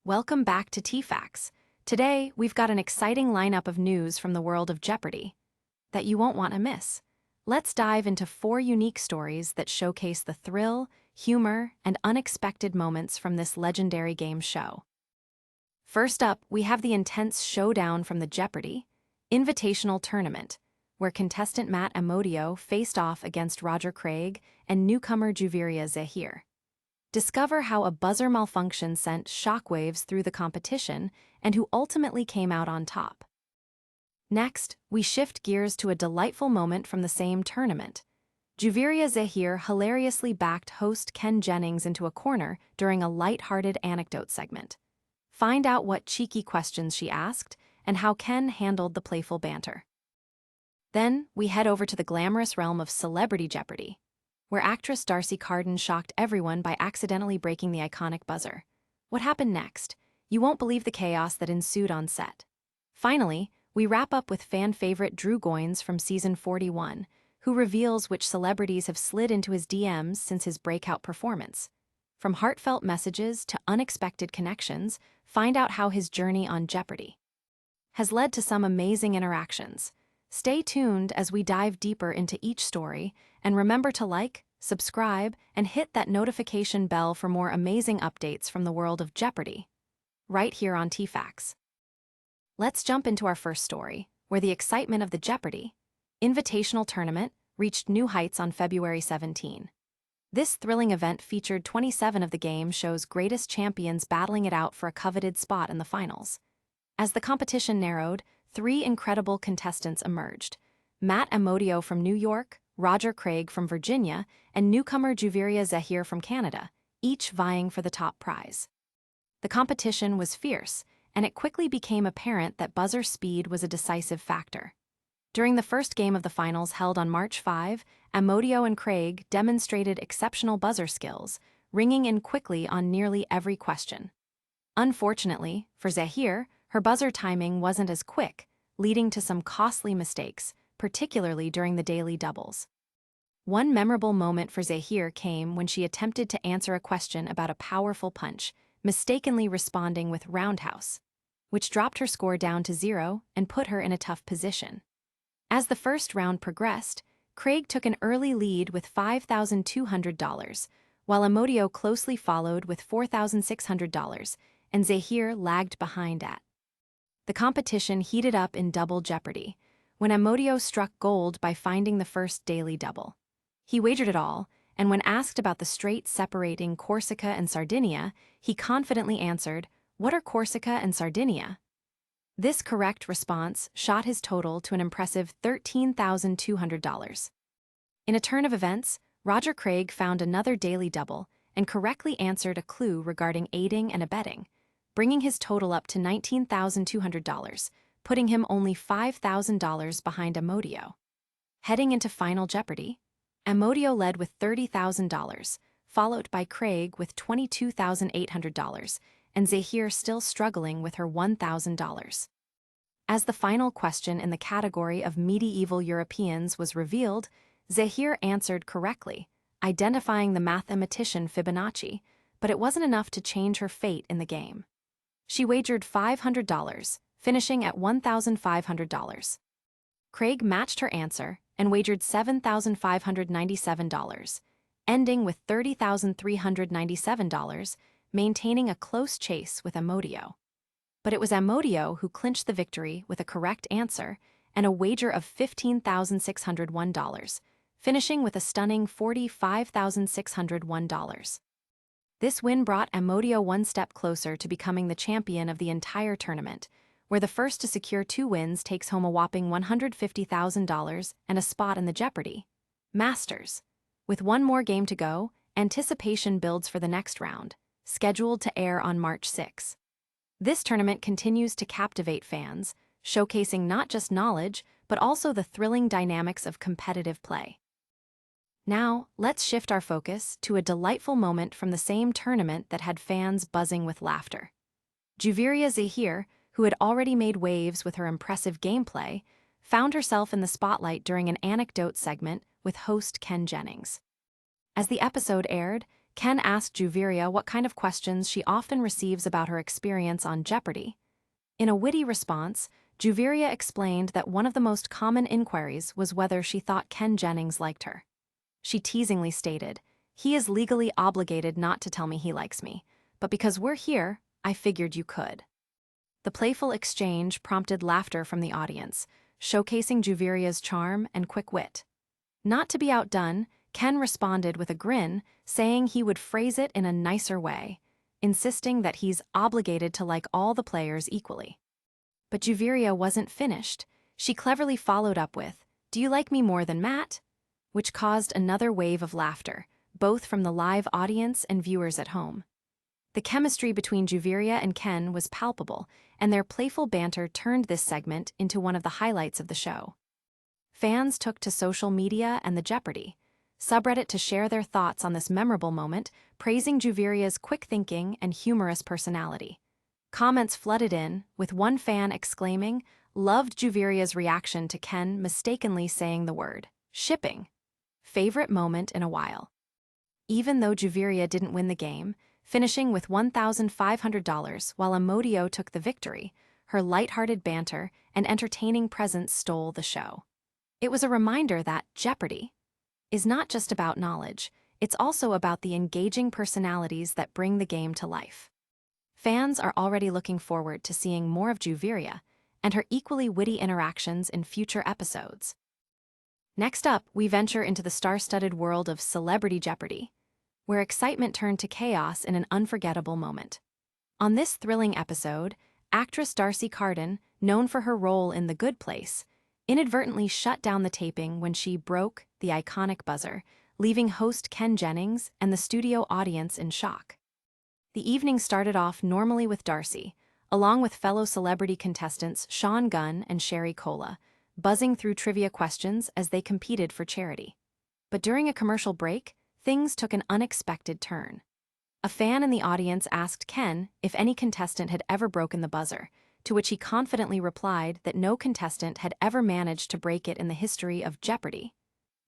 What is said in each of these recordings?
Welcome back to TFAX. Today, we've got an exciting lineup of news from the world of Jeopardy that you won't want to miss. Let's dive into 4 unique stories that showcase the thrill, humor, and unexpected moments from this legendary game show. First up, we have the intense showdown from the Jeopardy! Invitational Tournament, where contestant Matt Amodio faced off against Roger Craig and newcomer Juveria Zaheer. Discover how a buzzer malfunction sent shockwaves through the competition and who ultimately came out on top. Next, we shift gears to a delightful moment from the same tournament. Juveria Zaheer hilariously backed host Ken Jennings into a corner during a light-hearted anecdote segment. Find out what cheeky questions she asked and how Ken handled the playful banter. Then, we head over to the glamorous realm of Celebrity Jeopardy, where actress D'Arcy Carden shocked everyone by accidentally breaking the iconic buzzer. What happened next? You won't believe the chaos that ensued on set. Finally, we wrap up with fan favorite Drew Goins from season 41, who reveals which celebrities have slid into his DMs since his breakout performance. From heartfelt messages to unexpected connections, find out how his journey on Jeopardy! Has led to some amazing interactions. Stay tuned as we dive deeper into each story, and remember to like, subscribe, and hit that notification bell for more amazing updates from the world of Jeopardy! Right here on TFAX. Let's jump into our first story, where the excitement of the Jeopardy! Invitational Tournament reached new heights on February 17. This thrilling event featured 27 of the game show's greatest champions battling it out for a coveted spot in the finals. As the competition narrowed, 3 incredible contestants emerged: Matt Amodio from New York, Roger Craig from Virginia, and newcomer Juveria Zaheer from Canada, each vying for the top prize. The competition was fierce, and it quickly became apparent that buzzer speed was a decisive factor. During the first game of the finals held on March 5, Amodio and Craig demonstrated exceptional buzzer skills, ringing in quickly on nearly every question. Unfortunately, for Zaheer, her buzzer timing wasn't as quick, leading to some costly mistakes, particularly during the daily doubles. One memorable moment for Zaheer came when she attempted to answer a question about a powerful punch, mistakenly responding with roundhouse, which dropped her score down to 0 and put her in a tough position. As the first round progressed, Craig took an early lead with $5,200, while Amodio closely followed with $4,600, and Zaheer lagged behind at. The competition heated up in Double Jeopardy, when Amodio struck gold by finding the first daily double. He wagered it all, and when asked about the strait separating Corsica and Sardinia, he confidently answered, "What are Corsica and Sardinia?" This correct response shot his total to an impressive $13,200. In a turn of events, Roger Craig found another daily double and correctly answered a clue regarding aiding and abetting, bringing his total up to $19,200, putting him only $5,000 behind Amodio. Heading into Final Jeopardy! Amodio led with $30,000, followed by Craig with $22,800, and Zaheer still struggling with her $1,000. As the final question in the category of medieval Europeans was revealed, Zaheer answered correctly, identifying the mathematician Fibonacci, but it wasn't enough to change her fate in the game. She wagered $500, finishing at $1,500. Craig matched her answer and wagered $7,597, ending with $30,397, maintaining a close chase with Amodio. But it was Amodio who clinched the victory with a correct answer and a wager of $15,601, finishing with a stunning $45,601. This win brought Amodio one step closer to becoming the champion of the entire tournament, where the first to secure 2 wins takes home a whopping $150,000 and a spot in the Jeopardy! Masters. With one more game to go, anticipation builds for the next round, scheduled to air on March 6. This tournament continues to captivate fans, showcasing not just knowledge, but also the thrilling dynamics of competitive play. Now, let's shift our focus to a delightful moment from the same tournament that had fans buzzing with laughter. Juveria Zaheer, who had already made waves with her impressive gameplay, found herself in the spotlight during an anecdote segment with host Ken Jennings. As the episode aired, Ken asked Juveria what kind of questions she often receives about her experience on Jeopardy! In a witty response, Juveria explained that one of the most common inquiries was whether she thought Ken Jennings liked her. She teasingly stated, "He is legally obligated not to tell me he likes me, but because we're here, I figured you could." The playful exchange prompted laughter from the audience, showcasing Juveria's charm and quick wit. Not to be outdone, Ken responded with a grin, saying he would phrase it in a nicer way, insisting that he's obligated to like all the players equally. But Juveria wasn't finished. She cleverly followed up with, "Do you like me more than Matt?" which caused another wave of laughter, both from the live audience and viewers at home. The chemistry between Juveria and Ken was palpable, and their playful banter turned this segment into one of the highlights of the show. Fans took to social media and the Jeopardy! Subreddit to share their thoughts on this memorable moment, praising Juveria's quick thinking and humorous personality. Comments flooded in, with one fan exclaiming, "Loved Juveria's reaction to Ken mistakenly saying the word shipping. Favorite moment in a while." Even though Juveria didn't win the game, finishing with $1,500 while Amodio took the victory, her lighthearted banter and entertaining presence stole the show. It was a reminder that Jeopardy! Is not just about knowledge, it's also about the engaging personalities that bring the game to life. Fans are already looking forward to seeing more of Juveria and her equally witty interactions in future episodes. Next up, we venture into the star-studded world of Celebrity Jeopardy! Where excitement turned to chaos in an unforgettable moment. On this thrilling episode, actress D'Arcy Carden, known for her role in The Good Place, inadvertently shut down the taping when she broke the iconic buzzer, leaving host Ken Jennings and the studio audience in shock. The evening started off normally with D'Arcy, along with fellow celebrity contestants Sean Gunn and Sherry Cola, buzzing through trivia questions as they competed for charity. But during a commercial break, things took an unexpected turn. A fan in the audience asked Ken if any contestant had ever broken the buzzer, to which he confidently replied that no contestant had ever managed to break it in the history of Jeopardy!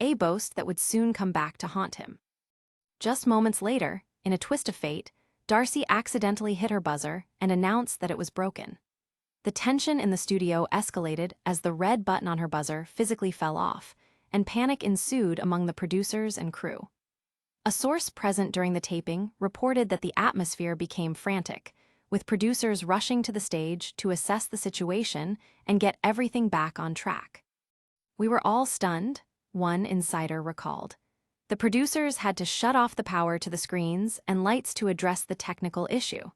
A boast that would soon come back to haunt him. Just moments later, in a twist of fate, D'Arcy accidentally hit her buzzer and announced that it was broken. The tension in the studio escalated as the red button on her buzzer physically fell off, and panic ensued among the producers and crew. A source present during the taping reported that the atmosphere became frantic, with producers rushing to the stage to assess the situation and get everything back on track. "We were all stunned," one insider recalled. "The producers had to shut off the power to the screens and lights to address the technical issue."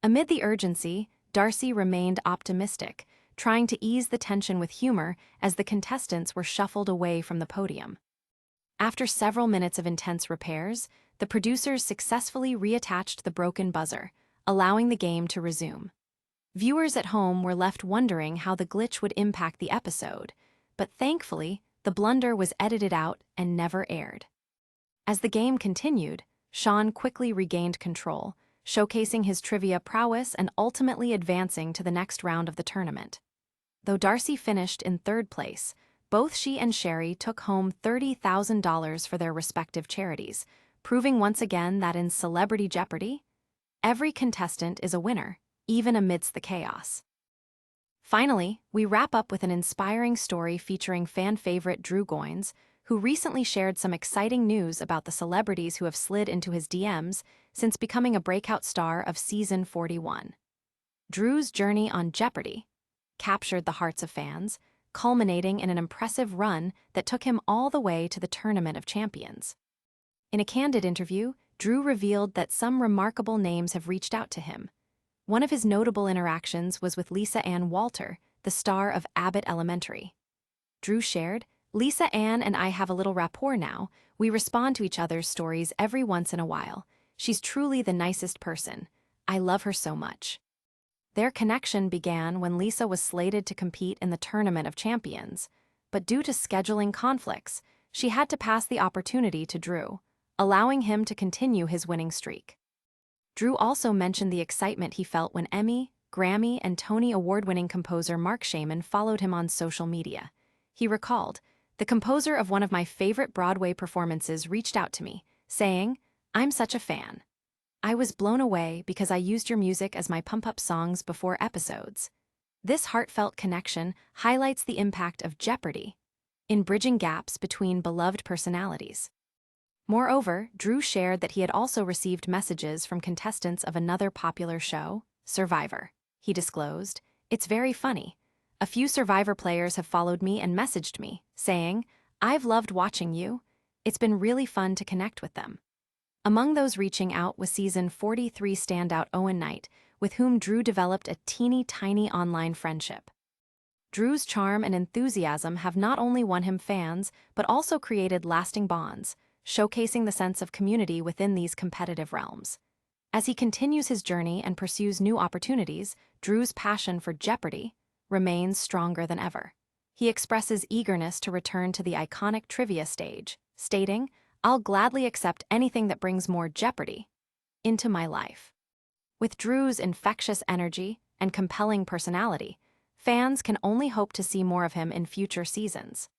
Amid the urgency, D'Arcy remained optimistic, trying to ease the tension with humor as the contestants were shuffled away from the podium. After several minutes of intense repairs, the producers successfully reattached the broken buzzer, allowing the game to resume. Viewers at home were left wondering how the glitch would impact the episode, but thankfully, the blunder was edited out and never aired. As the game continued, Sean quickly regained control, showcasing his trivia prowess and ultimately advancing to the next round of the tournament. Though D'Arcy finished in third place, both she and Sherry took home $30,000 for their respective charities, proving once again that in Celebrity Jeopardy! Every contestant is a winner, even amidst the chaos. Finally, we wrap up with an inspiring story featuring fan favorite Drew Goins, who recently shared some exciting news about the celebrities who have slid into his DMs since becoming a breakout star of Season 41. Drew's journey on Jeopardy! Captured the hearts of fans, culminating in an impressive run that took him all the way to the Tournament of Champions. In a candid interview, Drew revealed that some remarkable names have reached out to him. One of his notable interactions was with Lisa Ann Walter, the star of Abbott Elementary. Drew shared, "Lisa Ann and I have a little rapport now. We respond to each other's stories every once in a while. She's truly the nicest person. I love her so much." Their connection began when Lisa was slated to compete in the Tournament of Champions, but due to scheduling conflicts, she had to pass the opportunity to Drew, allowing him to continue his winning streak. Drew also mentioned the excitement he felt when Emmy, Grammy, and Tony Award-winning composer Mark Shaman followed him on social media. He recalled, "The composer of one of my favorite Broadway performances reached out to me, saying, I'm such a fan. I was blown away because I used your music as my pump-up songs before episodes. This heartfelt connection highlights the impact of Jeopardy in bridging gaps between beloved personalities. Moreover, Drew shared that he had also received messages from contestants of another popular show, Survivor. He disclosed, "It's very funny. A few Survivor players have followed me and messaged me, saying, 'I've loved watching you.' It's been really fun to connect with them." Among those reaching out was season 43 standout Owen Knight, with whom Drew developed a teeny-tiny online friendship. Drew's charm and enthusiasm have not only won him fans, but also created lasting bonds, showcasing the sense of community within these competitive realms. As he continues his journey and pursues new opportunities, Drew's passion for Jeopardy remains stronger than ever. He expresses eagerness to return to the iconic trivia stage, stating, "I'll gladly accept anything that brings more Jeopardy into my life." With Drew's infectious energy and compelling personality, fans can only hope to see more of him in future seasons.